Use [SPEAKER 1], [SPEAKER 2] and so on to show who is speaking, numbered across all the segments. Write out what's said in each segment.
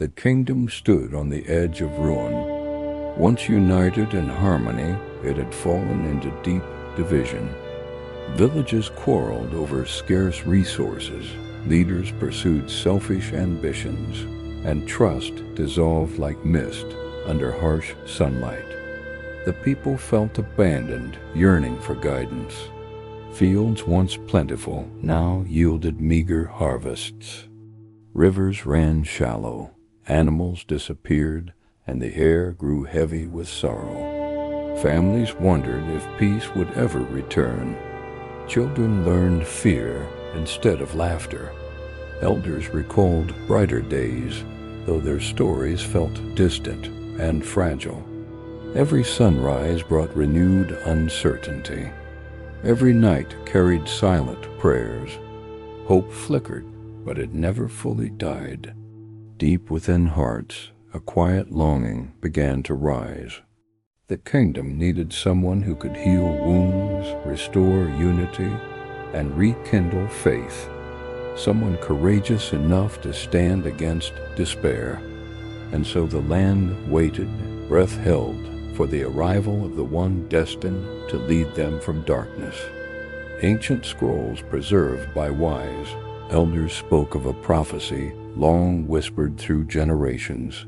[SPEAKER 1] The kingdom stood on the edge of ruin. Once united in harmony, it had fallen into deep division. Villages quarreled over scarce resources, leaders pursued selfish ambitions, and trust dissolved like mist under harsh sunlight. The people felt abandoned, yearning for guidance. Fields once plentiful now yielded meager harvests. Rivers ran shallow, animals disappeared, and the air grew heavy with sorrow. Families wondered if peace would ever return. Children learned fear instead of laughter. Elders recalled brighter days, though their stories felt distant and fragile. Every sunrise brought renewed uncertainty. Every night carried silent prayers. Hope flickered, but it never fully died. Deep within hearts, a quiet longing began to rise. The kingdom needed someone who could heal wounds, restore unity, and rekindle faith. Someone courageous enough to stand against despair. And so the land waited, breath held, for the arrival of the one destined to lead them from darkness. Ancient scrolls preserved by wise elders spoke of a prophecy long whispered through generations.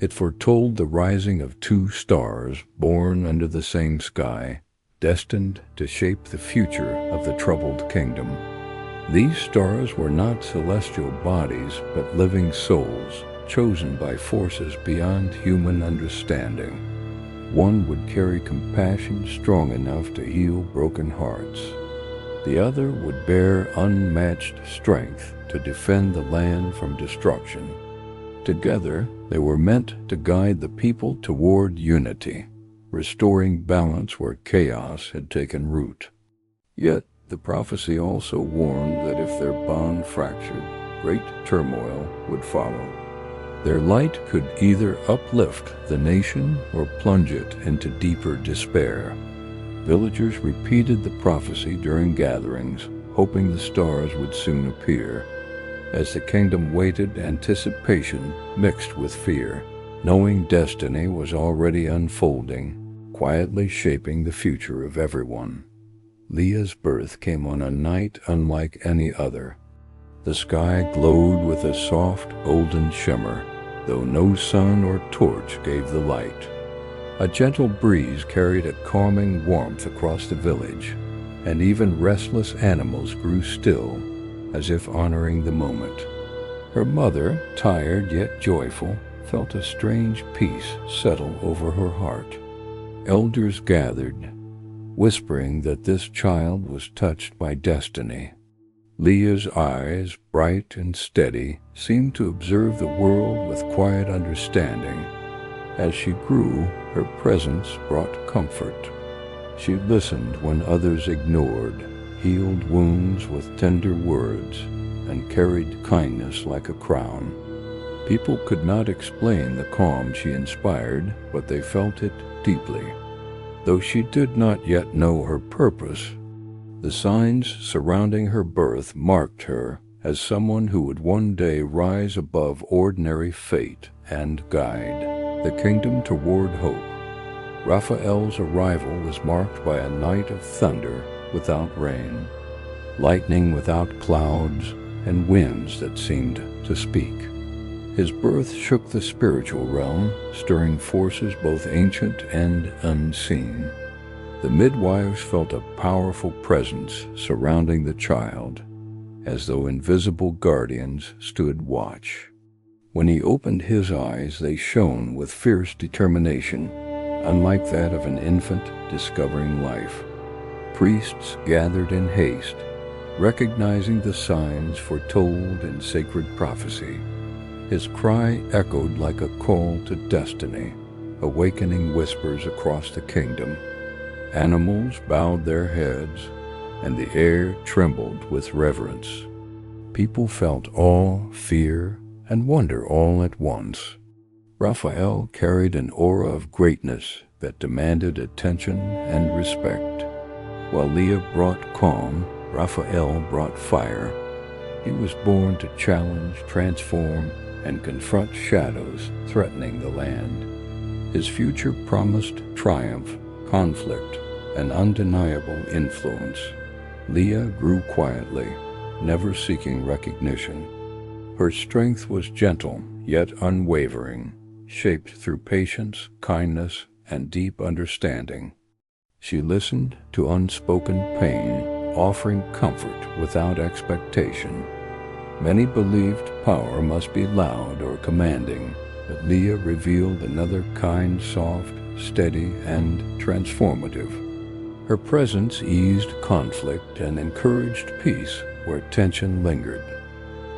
[SPEAKER 1] It foretold the rising of two stars born under the same sky, destined to shape the future of the troubled kingdom. These stars were not celestial bodies, but living souls, chosen by forces beyond human understanding. One would carry compassion strong enough to heal broken hearts. The other would bear unmatched strength to defend the land from destruction. Together, they were meant to guide the people toward unity, restoring balance where chaos had taken root. Yet, the prophecy also warned that if their bond fractured, great turmoil would follow. Their light could either uplift the nation or plunge it into deeper despair. Villagers repeated the prophecy during gatherings, hoping the stars would soon appear. As the kingdom waited, anticipation mixed with fear, knowing destiny was already unfolding, quietly shaping the future of everyone. Leah's birth came on a night unlike any other. The sky glowed with a soft, golden shimmer, though no sun or torch gave the light. A gentle breeze carried a calming warmth across the village, and even restless animals grew still, as if honoring the moment. Her mother, tired yet joyful, felt a strange peace settle over her heart. Elders gathered, whispering that this child was touched by destiny. Leah's eyes, bright and steady, seemed to observe the world with quiet understanding. As she grew, her presence brought comfort. She listened when others ignored, healed wounds with tender words, and carried kindness like a crown. People could not explain the calm she inspired, but they felt it deeply. Though she did not yet know her purpose, the signs surrounding her birth marked her as someone who would one day rise above ordinary fate and guide the kingdom toward hope. Raphael's arrival was marked by a night of thunder without rain, lightning without clouds, and winds that seemed to speak. His birth shook the spiritual realm, stirring forces both ancient and unseen. The midwives felt a powerful presence surrounding the child, as though invisible guardians stood watch. When he opened his eyes, they shone with fierce determination, unlike that of an infant discovering life. Priests gathered in haste, recognizing the signs foretold in sacred prophecy. His cry echoed like a call to destiny, awakening whispers across the kingdom. Animals bowed their heads, and the air trembled with reverence. People felt awe, fear, and wonder all at once. Raphael carried an aura of greatness that demanded attention and respect. While Leah brought calm, Raphael brought fire. He was born to challenge, transform, and confront shadows threatening the land. His future promised triumph, conflict, and undeniable influence. Leah grew quietly, never seeking recognition. Her strength was gentle, yet unwavering, shaped through patience, kindness, and deep understanding. She listened to unspoken pain, offering comfort without expectation. Many believed power must be loud or commanding, but Leah revealed another kind, soft, steady, and transformative. Her presence eased conflict and encouraged peace where tension lingered.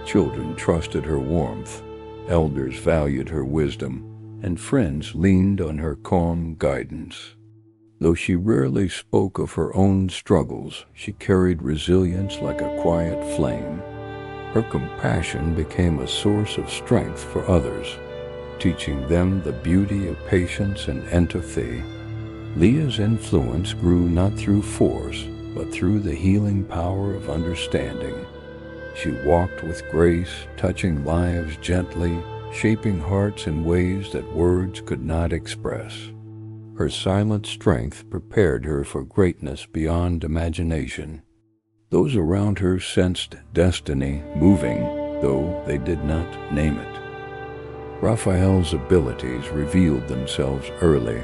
[SPEAKER 1] Children trusted her warmth, elders valued her wisdom, and friends leaned on her calm guidance. Though she rarely spoke of her own struggles, she carried resilience like a quiet flame. Her compassion became a source of strength for others, teaching them the beauty of patience and empathy. Leah's influence grew not through force, but through the healing power of understanding. She walked with grace, touching lives gently, shaping hearts in ways that words could not express. Her silent strength prepared her for greatness beyond imagination. Those around her sensed destiny moving, though they did not name it. Raphael's abilities revealed themselves early.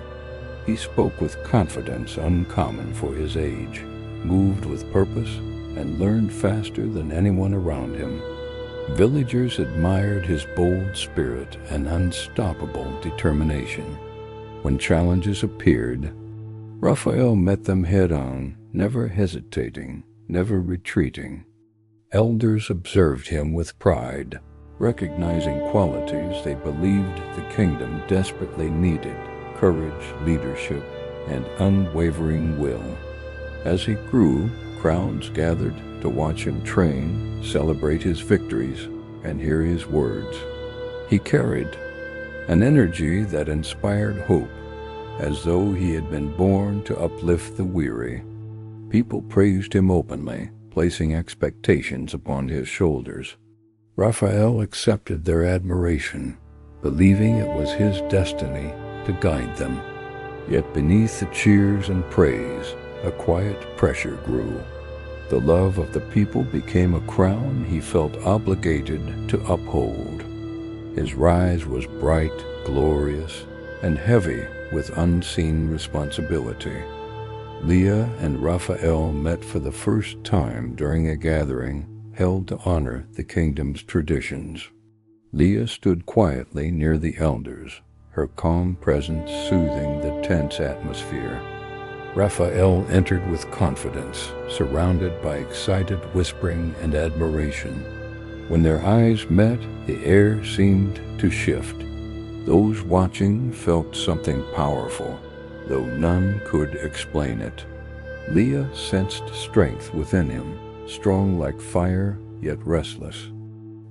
[SPEAKER 1] He spoke with confidence uncommon for his age, moved with purpose, and learned faster than anyone around him. Villagers admired his bold spirit and unstoppable determination. When challenges appeared, Raphael met them head-on, never hesitating, never retreating. Elders observed him with pride, recognizing qualities they believed the kingdom desperately needed: courage, leadership, and unwavering will. As he grew, crowds gathered to watch him train, celebrate his victories, and hear his words. He carried an energy that inspired hope, as though he had been born to uplift the weary. People praised him openly, placing expectations upon his shoulders. Raphael accepted their admiration, believing it was his destiny to guide them. Yet beneath the cheers and praise, a quiet pressure grew. The love of the people became a crown he felt obligated to uphold. His rise was bright, glorious, and heavy with unseen responsibility. Leah and Raphael met for the first time during a gathering held to honor the kingdom's traditions. Leah stood quietly near the elders, her calm presence soothing the tense atmosphere. Raphael entered with confidence, surrounded by excited whispering and admiration. When their eyes met, the air seemed to shift. Those watching felt something powerful, though none could explain it. Leah sensed strength within him, strong like fire, yet restless.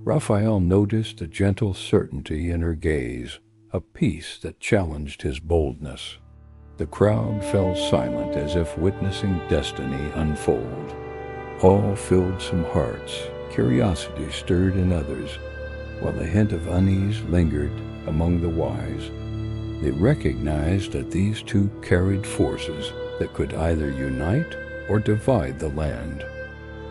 [SPEAKER 1] Raphael noticed a gentle certainty in her gaze, a peace that challenged his boldness. The crowd fell silent as if witnessing destiny unfold. Awe filled some hearts, curiosity stirred in others, while a hint of unease lingered among the wise. They recognized that these two carried forces that could either unite or divide the land.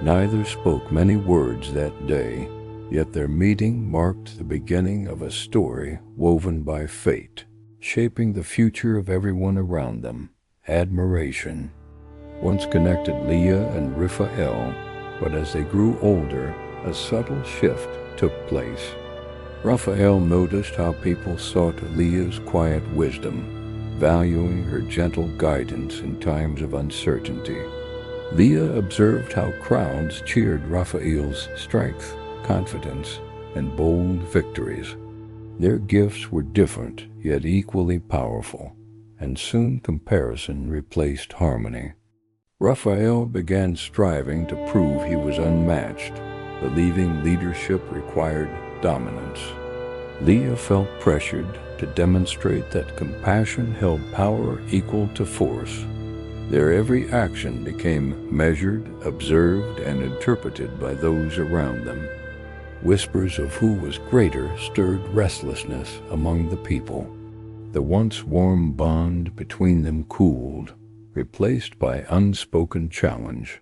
[SPEAKER 1] Neither spoke many words that day, yet their meeting marked the beginning of a story woven by fate, shaping the future of everyone around them. Admiration once connected Leah and Raphael, but as they grew older, a subtle shift took place. Raphael noticed how people sought Leah's quiet wisdom, valuing her gentle guidance in times of uncertainty. Leah observed how crowds cheered Raphael's strength, confidence, and bold victories. Their gifts were different, yet equally powerful, and soon comparison replaced harmony. Raphael began striving to prove he was unmatched, believing leadership required dominance. Leah felt pressured to demonstrate that compassion held power equal to force. Their every action became measured, observed, and interpreted by those around them. Whispers of who was greater stirred restlessness among the people. The once warm bond between them cooled, replaced by unspoken challenge.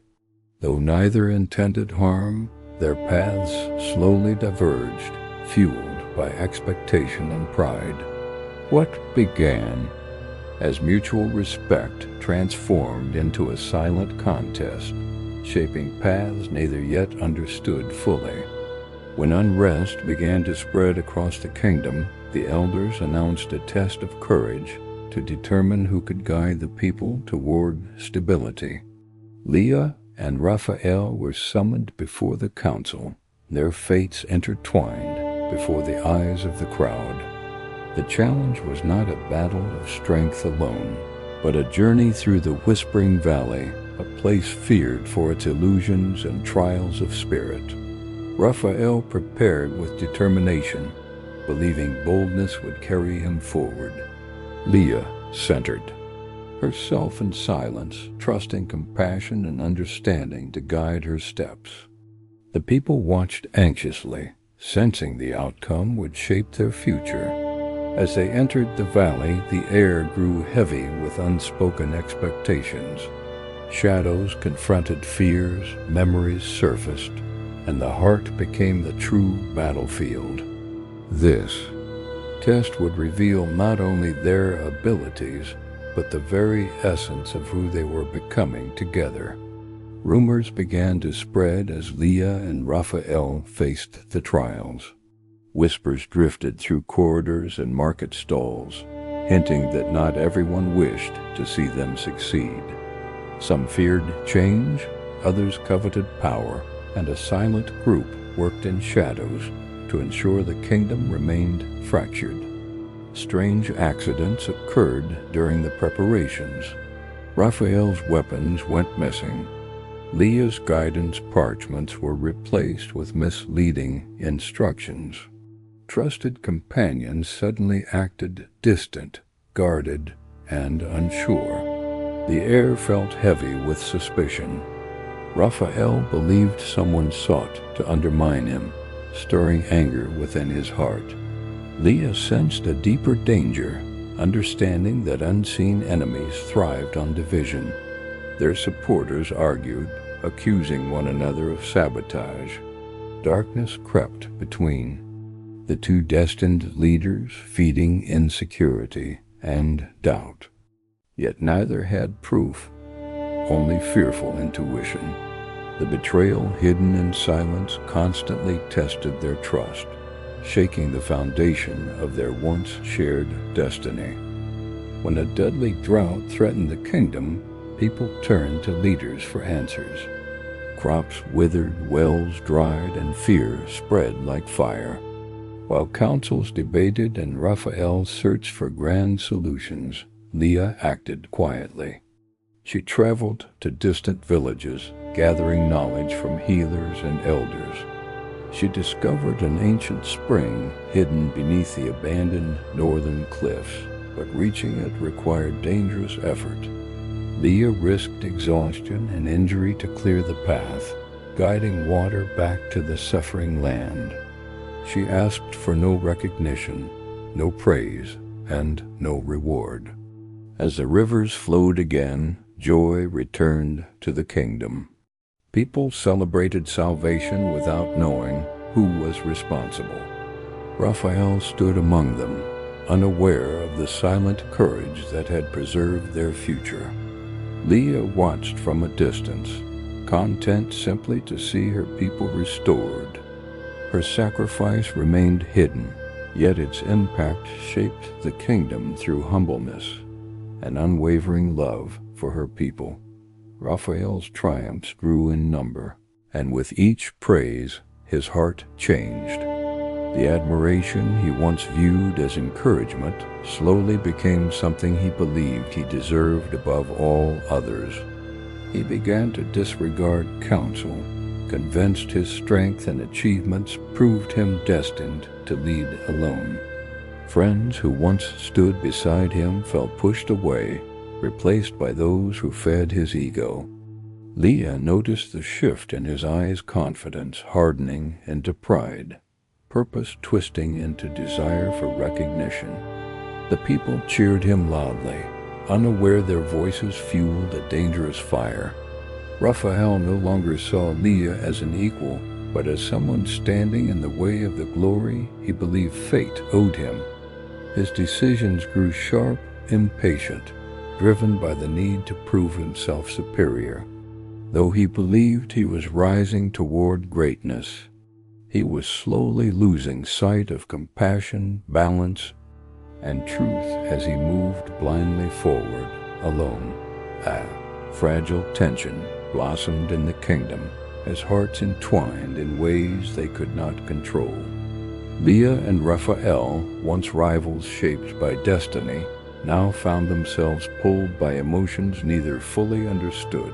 [SPEAKER 1] Though neither intended harm, their paths slowly diverged, fueled by expectation and pride. What began as mutual respect transformed into a silent contest, shaping paths neither yet understood fully. When unrest began to spread across the kingdom, the elders announced a test of courage to determine who could guide the people toward stability. Leah and Raphael were summoned before the council, their fates intertwined before the eyes of the crowd. The challenge was not a battle of strength alone, but a journey through the Whispering Valley, a place feared for its illusions and trials of spirit. Raphael prepared with determination, believing boldness would carry him forward. Leah centered herself in silence, trusting compassion and understanding to guide her steps. The people watched anxiously, sensing the outcome would shape their future. As they entered the valley, the air grew heavy with unspoken expectations. Shadows confronted fears, memories surfaced, and the heart became the true battlefield. This test would reveal not only their abilities, but the very essence of who they were becoming together. Rumors began to spread as Leah and Raphael faced the trials. Whispers drifted through corridors and market stalls, hinting that not everyone wished to see them succeed. Some feared change, others coveted power, and a silent group worked in shadows to ensure the kingdom remained fractured. Strange accidents occurred during the preparations. Raphael's weapons went missing. Leah's guidance parchments were replaced with misleading instructions. Trusted companions suddenly acted distant, guarded, and unsure. The air felt heavy with suspicion. Raphael believed someone sought to undermine him, stirring anger within his heart. Leah sensed a deeper danger, understanding that unseen enemies thrived on division. Their supporters argued, accusing one another of sabotage. Darkness crept between the two destined leaders, feeding insecurity and doubt. Yet neither had proof, only fearful intuition. The betrayal hidden in silence constantly tested their trust, shaking the foundation of their once shared destiny. When a deadly drought threatened the kingdom, people turned to leaders for answers. Crops withered, wells dried, and fear spread like fire. While councils debated and Raphael searched for grand solutions, Leah acted quietly. She traveled to distant villages, gathering knowledge from healers and elders. She discovered an ancient spring hidden beneath the abandoned northern cliffs, but reaching it required dangerous effort. Leah risked exhaustion and injury to clear the path, guiding water back to the suffering land. She asked for no recognition, no praise, and no reward. As the rivers flowed again, joy returned to the kingdom. People celebrated salvation without knowing who was responsible. Raphael stood among them, unaware of the silent courage that had preserved their future. Leah watched from a distance, content simply to see her people restored. Her sacrifice remained hidden, yet its impact shaped the kingdom through humbleness and unwavering love for her people. Raphael's triumphs grew in number, and with each praise his heart changed. The admiration he once viewed as encouragement slowly became something he believed he deserved above all others. He began to disregard counsel, convinced his strength and achievements proved him destined to lead alone. Friends who once stood beside him felt pushed away, replaced by those who fed his ego. Leah noticed the shift in his eyes, confidence hardening into pride, purpose twisting into desire for recognition. The people cheered him loudly, unaware their voices fueled a dangerous fire. Raphael no longer saw Leah as an equal, but as someone standing in the way of the glory he believed fate owed him. His decisions grew sharp, impatient, driven by the need to prove himself superior. Though he believed he was rising toward greatness, he was slowly losing sight of compassion, balance, and truth as he moved blindly forward, alone. Fragile tension blossomed in the kingdom as hearts entwined in ways they could not control. Leah and Raphael, once rivals shaped by destiny, now found themselves pulled by emotions neither fully understood.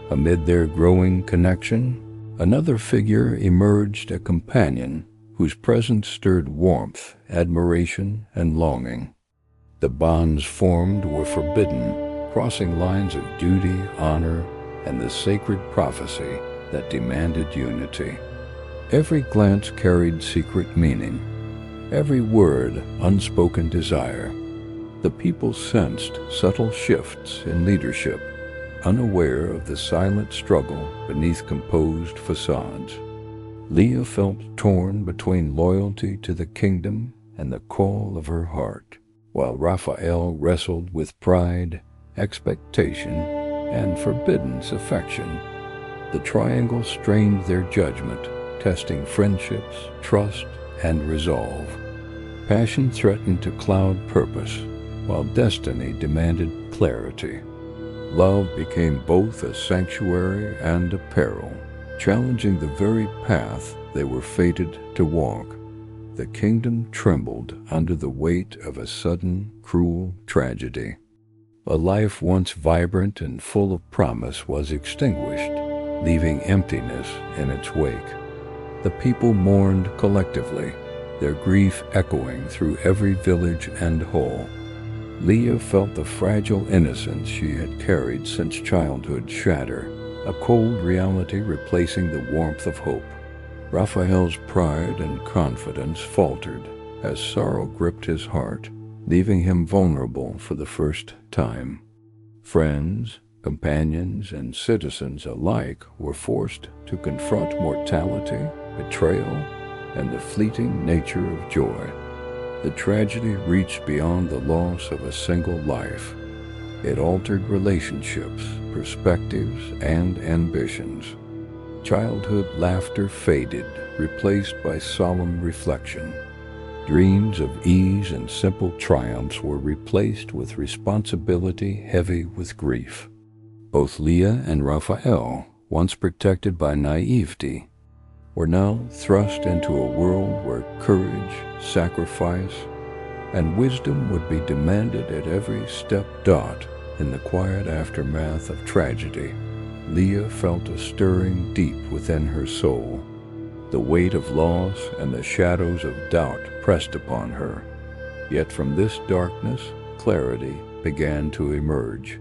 [SPEAKER 1] Amid their growing connection, another figure emerged, a companion whose presence stirred warmth, admiration, and longing. The bonds formed were forbidden, crossing lines of duty, honor, and the sacred prophecy that demanded unity. Every glance carried secret meaning, every word unspoken desire. The people sensed subtle shifts in leadership, unaware of the silent struggle beneath composed facades. Leah felt torn between loyalty to the kingdom and the call of her heart, while Raphael wrestled with pride, expectation, and forbidden affection. The triangle strained their judgment, testing friendships, trust, and resolve. Passion threatened to cloud purpose, while destiny demanded clarity. Love became both a sanctuary and a peril, challenging the very path they were fated to walk. The kingdom trembled under the weight of a sudden, cruel tragedy. A life once vibrant and full of promise was extinguished, leaving emptiness in its wake. The people mourned collectively, their grief echoing through every village and hall. Leah felt the fragile innocence she had carried since childhood shatter, a cold reality replacing the warmth of hope. Raphael's pride and confidence faltered as sorrow gripped his heart, leaving him vulnerable for the first time. Friends, companions, and citizens alike were forced to confront mortality, betrayal, and the fleeting nature of joy. The tragedy reached beyond the loss of a single life. It altered relationships, perspectives, and ambitions. Childhood laughter faded, replaced by solemn reflection. Dreams of ease and simple triumphs were replaced with responsibility heavy with grief. Both Leah and Raphael, once protected by naivety, were now thrust into a world where courage, sacrifice, and wisdom would be demanded at every step. In the quiet aftermath of tragedy, Leah felt a stirring deep within her soul. The weight of loss and the shadows of doubt pressed upon her. Yet from this darkness, clarity began to emerge.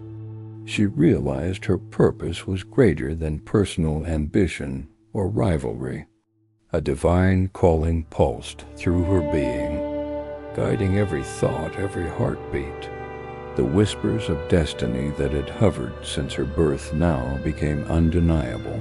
[SPEAKER 1] She realized her purpose was greater than personal ambition or rivalry. A divine calling pulsed through her being, guiding every thought, every heartbeat. The whispers of destiny that had hovered since her birth now became undeniable,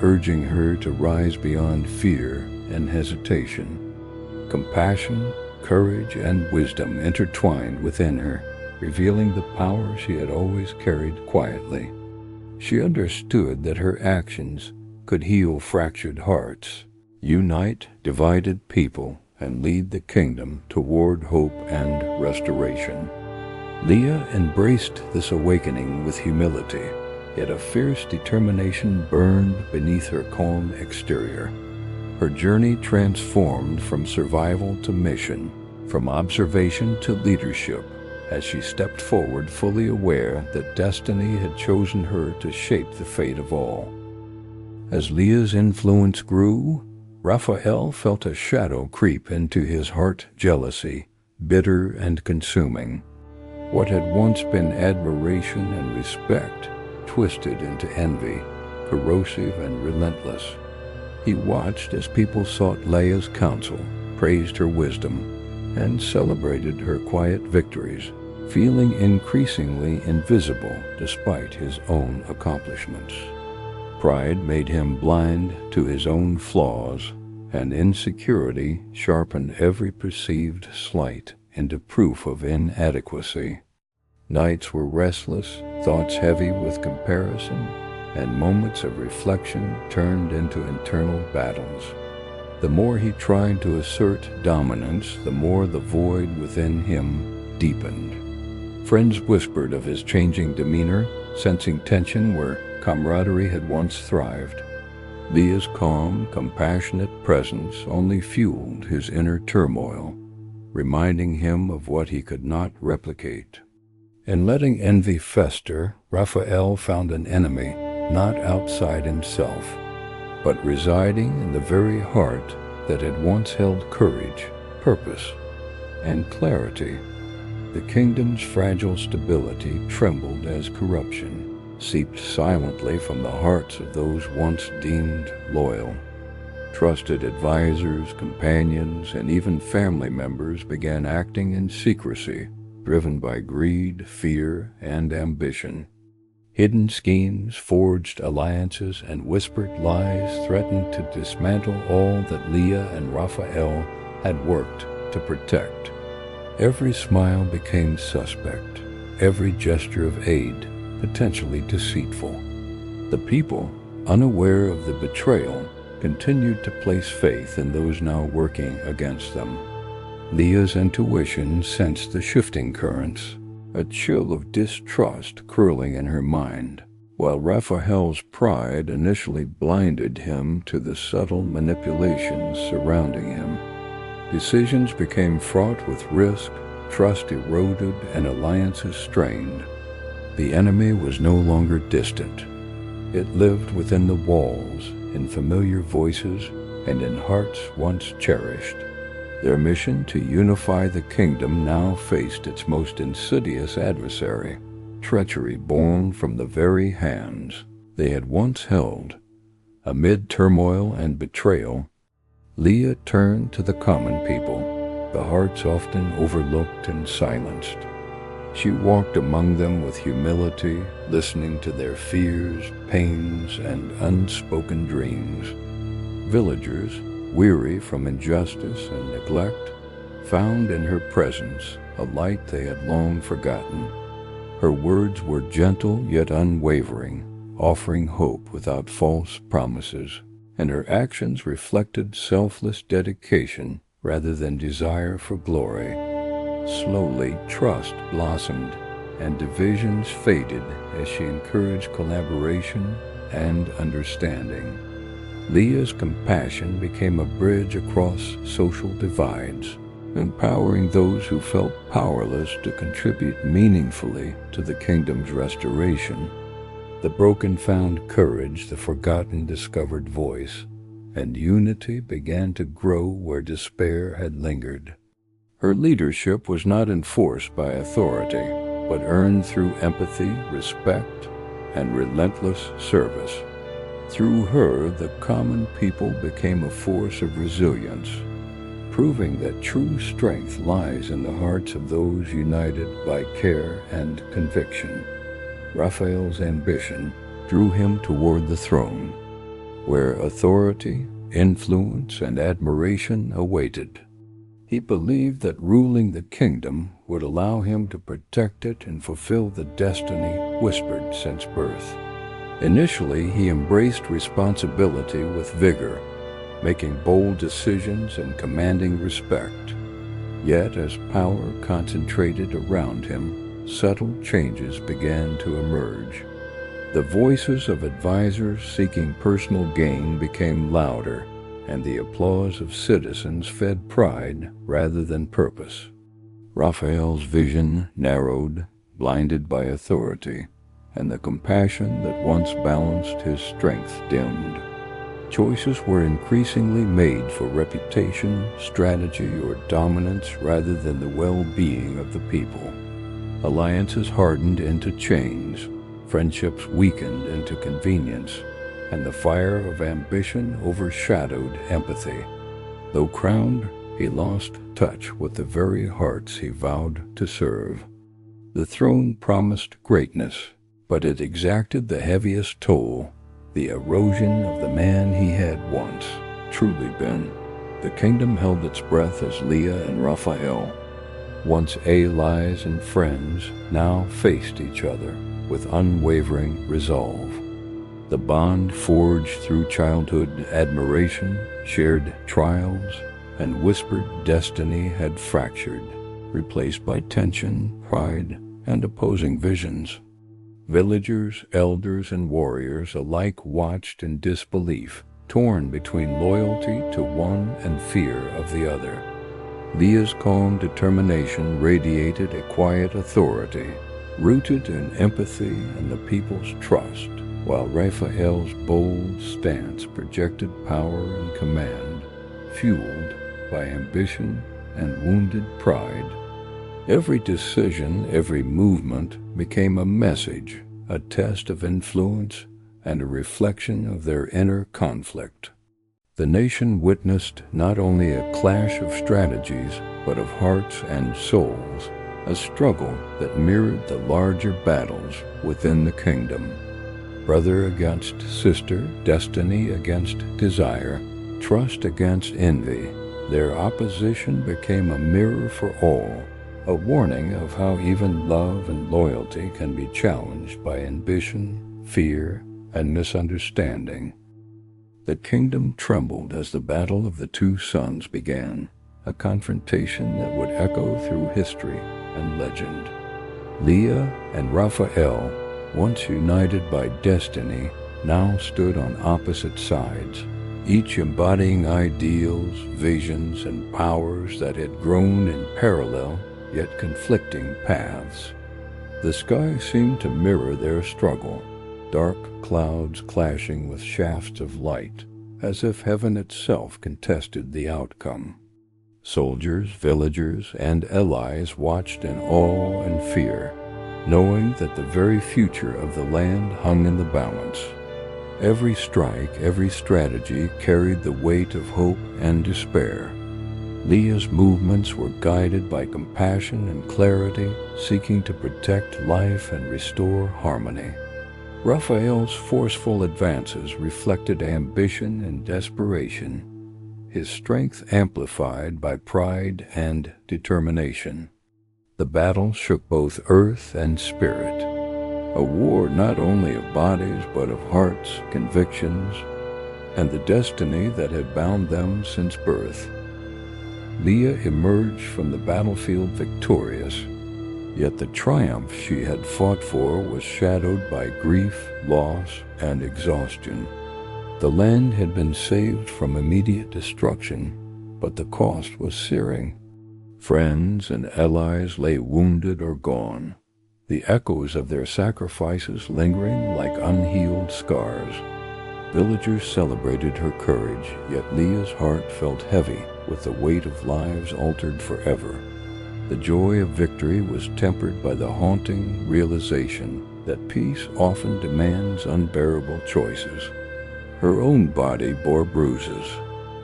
[SPEAKER 1] urging her to rise beyond fear and hesitation. Compassion, courage, and wisdom intertwined within her, revealing the power she had always carried quietly. She understood that her actions could heal fractured hearts, unite divided people, and lead the kingdom toward hope and restoration. Leah embraced this awakening with humility, yet a fierce determination burned beneath her calm exterior. Her journey transformed from survival to mission, from observation to leadership, as she stepped forward fully aware that destiny had chosen her to shape the fate of all. As Leah's influence grew, Raphael felt a shadow creep into his heart, jealousy, bitter and consuming. What had once been admiration and respect twisted into envy, corrosive and relentless. He watched as people sought Leah's counsel, praised her wisdom, and celebrated her quiet victories, feeling increasingly invisible despite his own accomplishments. Pride made him blind to his own flaws, and insecurity sharpened every perceived slight into proof of inadequacy. Nights were restless, thoughts heavy with comparison, and moments of reflection turned into internal battles. The more he tried to assert dominance, the more the void within him deepened. Friends whispered of his changing demeanor, sensing tension where camaraderie had once thrived. Leah's calm, compassionate presence only fueled his inner turmoil, reminding him of what he could not replicate. In letting envy fester, Raphael found an enemy not outside himself, but residing in the very heart that had once held courage, purpose, and clarity. The kingdom's fragile stability trembled as corruption seeped silently from the hearts of those once deemed loyal. Trusted advisors, companions, and even family members began acting in secrecy, driven by greed, fear, and ambition. Hidden schemes, forged alliances, and whispered lies threatened to dismantle all that Leah and Raphael had worked to protect. Every smile became suspect, every gesture of aid potentially deceitful. The people, unaware of the betrayal, continued to place faith in those now working against them. Leah's intuition sensed the shifting currents, a chill of distrust curling in her mind, while Raphael's pride initially blinded him to the subtle manipulations surrounding him. Decisions became fraught with risk, trust eroded, and alliances strained. The enemy was no longer distant. It lived within the walls, in familiar voices, and in hearts once cherished. Their mission to unify the kingdom now faced its most insidious adversary, treachery born from the very hands they had once held. Amid turmoil and betrayal, Leah turned to the common people, the hearts often overlooked and silenced. She walked among them with humility, listening to their fears, pains, and unspoken dreams. Villagers, weary from injustice and neglect, found in her presence a light they had long forgotten. Her words were gentle yet unwavering, offering hope without false promises, and her actions reflected selfless dedication rather than desire for glory. Slowly, trust blossomed, and divisions faded as she encouraged collaboration and understanding. Leah's compassion became a bridge across social divides, empowering those who felt powerless to contribute meaningfully to the kingdom's restoration. The broken found courage, the forgotten discovered voice, and unity began to grow where despair had lingered. Her leadership was not enforced by authority, but earned through empathy, respect, and relentless service. Through her, the common people became a force of resilience, proving that true strength lies in the hearts of those united by care and conviction. Raphael's ambition drew him toward the throne, where authority, influence, and admiration awaited. He believed that ruling the kingdom would allow him to protect it and fulfill the destiny whispered since birth. Initially, he embraced responsibility with vigor, making bold decisions and commanding respect. Yet, as power concentrated around him, subtle changes began to emerge. The voices of advisors seeking personal gain became louder, and the applause of citizens fed pride rather than purpose. Raphael's vision narrowed, blinded by authority, and the compassion that once balanced his strength dimmed. Choices were increasingly made for reputation, strategy, or dominance rather than the well-being of the people. Alliances hardened into chains, Friendships weakened into convenience, and the fire of ambition overshadowed empathy. Though crowned, he lost touch with the very hearts he vowed to serve. The throne promised greatness, but it exacted the heaviest toll, the erosion of the man he had once truly been. The kingdom held its breath as Leah and Raphael, once allies and friends, now faced each other with unwavering resolve. The bond forged through childhood admiration, shared trials, and whispered destiny had fractured, replaced by tension, pride, and opposing visions. Villagers, elders, and warriors alike watched in disbelief, torn between loyalty to one and fear of the other. Leah's calm determination radiated a quiet authority, rooted in empathy and the people's trust, while Raphael's bold stance projected power and command, fueled by ambition and wounded pride. Every decision, every movement became a message, a test of influence, and a reflection of their inner conflict. The nation witnessed not only a clash of strategies, but of hearts and souls, a struggle that mirrored the larger battles within the kingdom. Brother against sister, destiny against desire, trust against envy. Their opposition became a mirror for all, a warning of how even love and loyalty can be challenged by ambition, fear, and misunderstanding. The kingdom trembled as the battle of the two sons began, a confrontation that would echo through history and legend. Leah and Raphael, once united by destiny, now stood on opposite sides, each embodying ideals, visions, and powers that had grown in parallel yet conflicting paths. The sky seemed to mirror their struggle, dark clouds clashing with shafts of light, as if heaven itself contested the outcome. Soldiers, villagers, and allies watched in awe and fear, knowing that the very future of the land hung in the balance. Every strike, every strategy carried the weight of hope and despair. Leah's movements were guided by compassion and clarity, seeking to protect life and restore harmony. Raphael's forceful advances reflected ambition and desperation, his strength amplified by pride and determination. The battle shook both earth and spirit, a war not only of bodies but of hearts, convictions, and the destiny that had bound them since birth. Leah emerged from the battlefield victorious, yet the triumph she had fought for was shadowed by grief, loss, and exhaustion. The land had been saved from immediate destruction, but the cost was searing. Friends and allies lay wounded or gone, the echoes of their sacrifices lingering like unhealed scars. Villagers celebrated her courage, yet Leah's heart felt heavy with the weight of lives altered forever. The joy of victory was tempered by the haunting realization that peace often demands unbearable choices. Her own body bore bruises,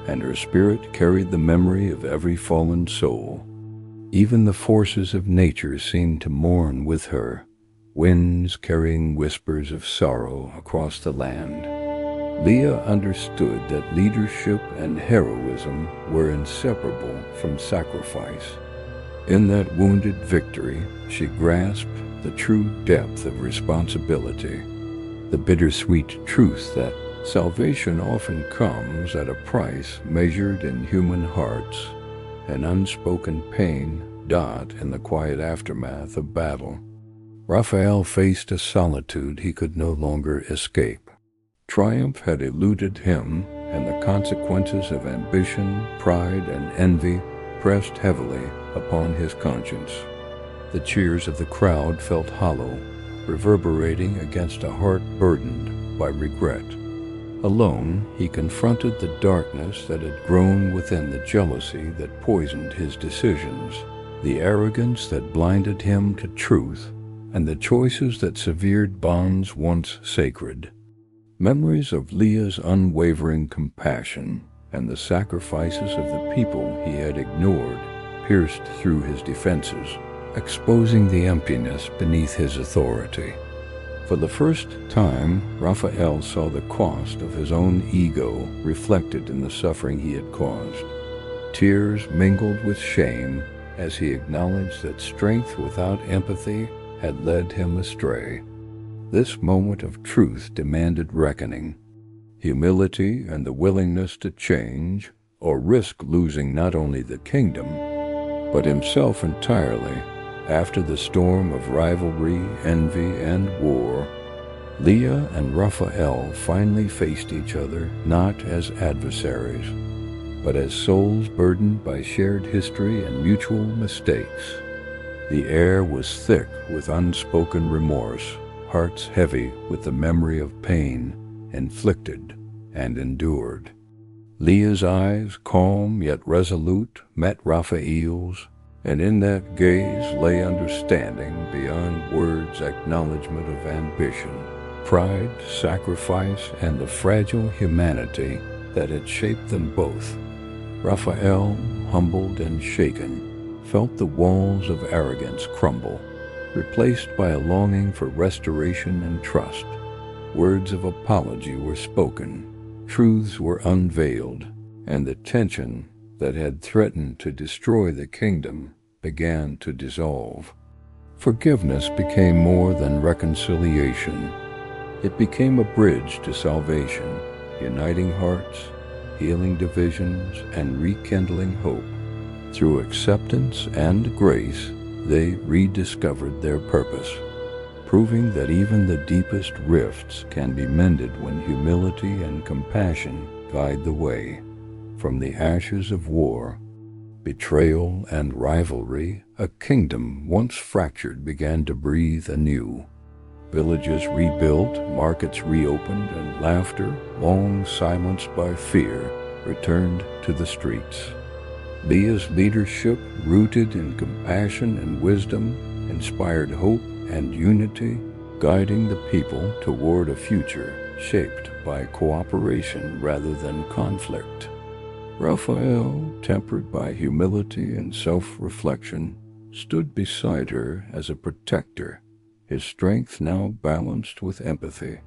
[SPEAKER 1] and her spirit carried the memory of every fallen soul. Even the forces of nature seemed to mourn with her, winds carrying whispers of sorrow across the land. Leah understood that leadership and heroism were inseparable from sacrifice. In that wounded victory, she grasped the true depth of responsibility, the bittersweet truth that salvation often comes at a price measured in human hearts, an unspoken pain dot in the quiet aftermath of battle. Raphael faced a solitude he could no longer escape. Triumph had eluded him, and the consequences of ambition, pride, and envy pressed heavily upon his conscience. The cheers of the crowd felt hollow, reverberating against a heart burdened by regret. Alone, he confronted the darkness that had grown within, the jealousy that poisoned his decisions, the arrogance that blinded him to truth, and the choices that severed bonds once sacred. Memories of Leah's unwavering compassion and the sacrifices of the people he had ignored pierced through his defenses, exposing the emptiness beneath his authority. For the first time, Raphael saw the cost of his own ego reflected in the suffering he had caused. Tears mingled with shame as he acknowledged that strength without empathy had led him astray. This moment of truth demanded reckoning. Humility and the willingness to change, or risk losing not only the kingdom, but himself entirely. After the storm of rivalry, envy, and war, Leah and Raphael finally faced each other not as adversaries, but as souls burdened by shared history and mutual mistakes. The air was thick with unspoken remorse, hearts heavy with the memory of pain inflicted and endured. Leah's eyes, calm yet resolute, met Raphael's, and in that gaze lay understanding beyond words, acknowledgement of ambition, pride, sacrifice, and the fragile humanity that had shaped them both. Raphael, humbled and shaken, felt the walls of arrogance crumble, replaced by a longing for restoration and trust. Words of apology were spoken, truths were unveiled, and the tension that had threatened to destroy the kingdom began to dissolve. Forgiveness became more than reconciliation. It became a bridge to salvation, uniting hearts, healing divisions, and rekindling hope. Through acceptance and grace, they rediscovered their purpose, proving that even the deepest rifts can be mended when humility and compassion guide the way. From the ashes of war, betrayal, and rivalry, a kingdom once fractured began to breathe anew. Villages rebuilt, markets reopened, and laughter, long silenced by fear, returned to the streets. Leah's leadership, rooted in compassion and wisdom, inspired hope and unity, guiding the people toward a future shaped by cooperation rather than conflict. Raphael, tempered by humility and self-reflection, stood beside her as a protector, his strength now balanced with empathy.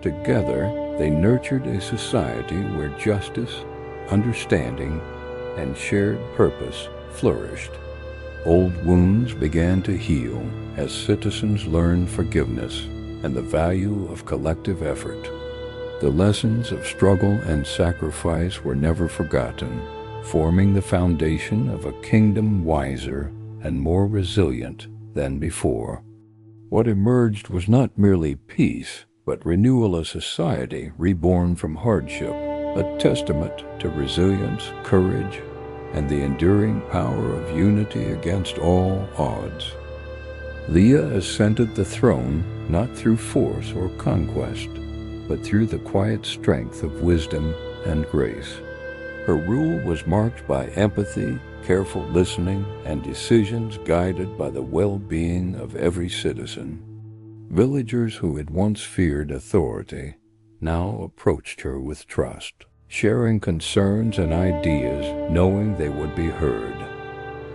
[SPEAKER 1] Together, they nurtured a society where justice, understanding, and shared purpose flourished. Old wounds began to heal as citizens learned forgiveness and the value of collective effort. The lessons of struggle and sacrifice were never forgotten, forming the foundation of a kingdom wiser and more resilient than before. What emerged was not merely peace, but renewal of society reborn from hardship, a testament to resilience, courage, and the enduring power of unity against all odds. Leah ascended the throne not through force or conquest, but through the quiet strength of wisdom and grace. Her rule was marked by empathy, careful listening, and decisions guided by the well-being of every citizen. Villagers who had once feared authority now approached her with trust, sharing concerns and ideas, knowing they would be heard.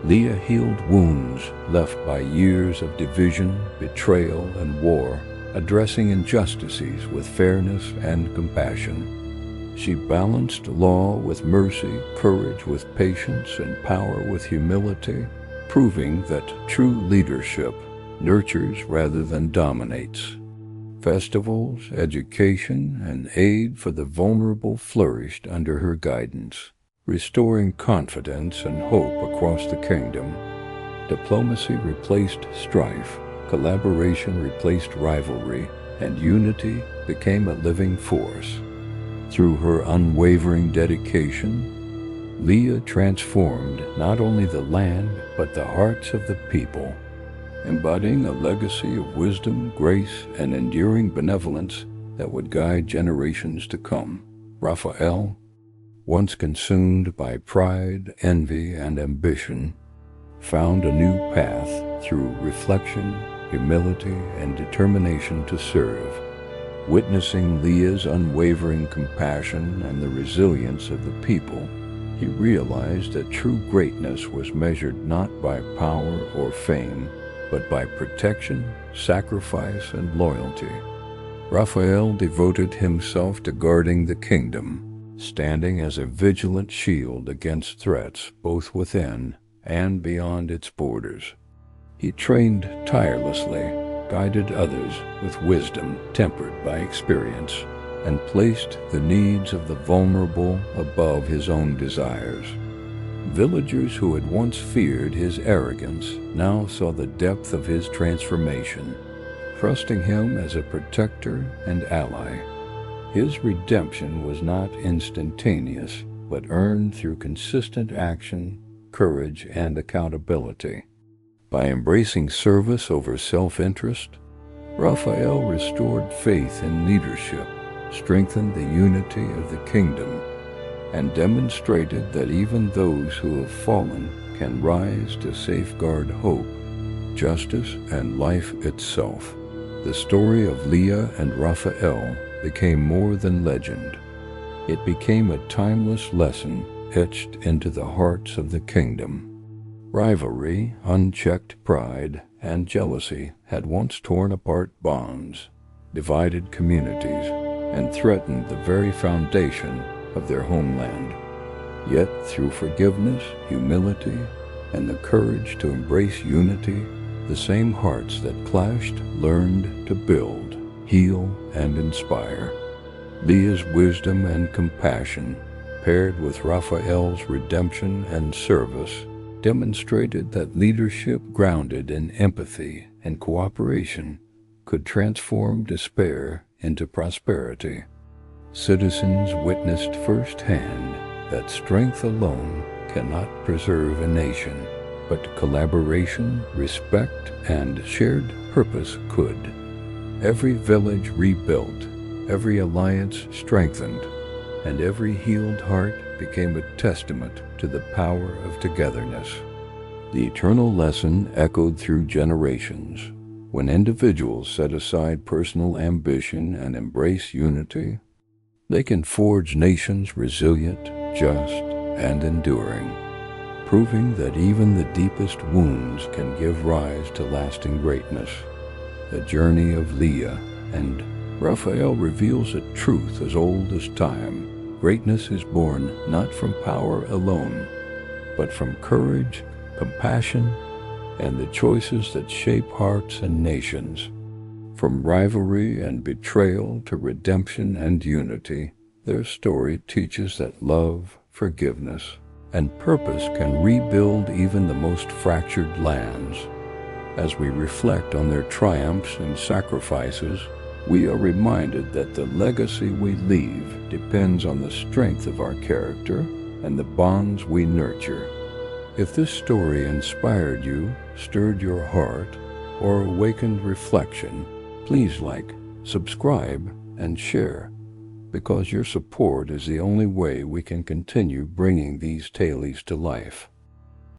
[SPEAKER 1] Leah healed wounds left by years of division, betrayal, and war, addressing injustices with fairness and compassion. She balanced law with mercy, courage with patience, and power with humility, proving that true leadership nurtures rather than dominates. Festivals, education, and aid for the vulnerable flourished under her guidance, restoring confidence and hope across the kingdom. Diplomacy replaced strife, collaboration replaced rivalry, and unity became a living force. Through her unwavering dedication, Leah transformed not only the land but the hearts of the people, embodying a legacy of wisdom, grace, and enduring benevolence that would guide generations to come. Raphael, once consumed by pride, envy, and ambition, found a new path through reflection, humility, and determination to serve. Witnessing Leah's unwavering compassion and the resilience of the people, he realized that true greatness was measured not by power or fame, but by protection, sacrifice, and loyalty. Raphael devoted himself to guarding the kingdom, standing as a vigilant shield against threats both within and beyond its borders. He trained tirelessly, guided others with wisdom tempered by experience, and placed the needs of the vulnerable above his own desires. Villagers who had once feared his arrogance now saw the depth of his transformation, trusting him as a protector and ally. His redemption was not instantaneous, but earned through consistent action, courage, and accountability. By embracing service over self-interest, Raphael restored faith in leadership, strengthened the unity of the kingdom, and demonstrated that even those who have fallen can rise to safeguard hope, justice, and life itself. The story of Leah and Raphael became more than legend. It became a timeless lesson etched into the hearts of the kingdom. Rivalry, unchecked pride, and jealousy had once torn apart bonds, divided communities, and threatened the very foundation of their homeland. Yet through forgiveness, humility, and the courage to embrace unity, the same hearts that clashed learned to build, heal, and inspire. Leah's wisdom and compassion, paired with Raphael's redemption and service, demonstrated that leadership grounded in empathy and cooperation could transform despair into prosperity. Citizens witnessed firsthand that strength alone cannot preserve a nation, but collaboration, respect, and shared purpose could. Every village rebuilt, every alliance strengthened, and every healed heart became a testament to the power of togetherness. The eternal lesson echoed through generations. When individuals set aside personal ambition and embrace unity, they can forge nations resilient, just, and enduring, proving that even the deepest wounds can give rise to lasting greatness. The journey of Leah and Raphael reveals a truth as old as time. Greatness is born not from power alone, but from courage, compassion, and the choices that shape hearts and nations. From rivalry and betrayal to redemption and unity, their story teaches that love, forgiveness, and purpose can rebuild even the most fractured lands. As we reflect on their triumphs and sacrifices, we are reminded that the legacy we leave depends on the strength of our character and the bonds we nurture. If this story inspired you, stirred your heart, or awakened reflection, please like, subscribe, and share, because your support is the only way we can continue bringing these tales to life.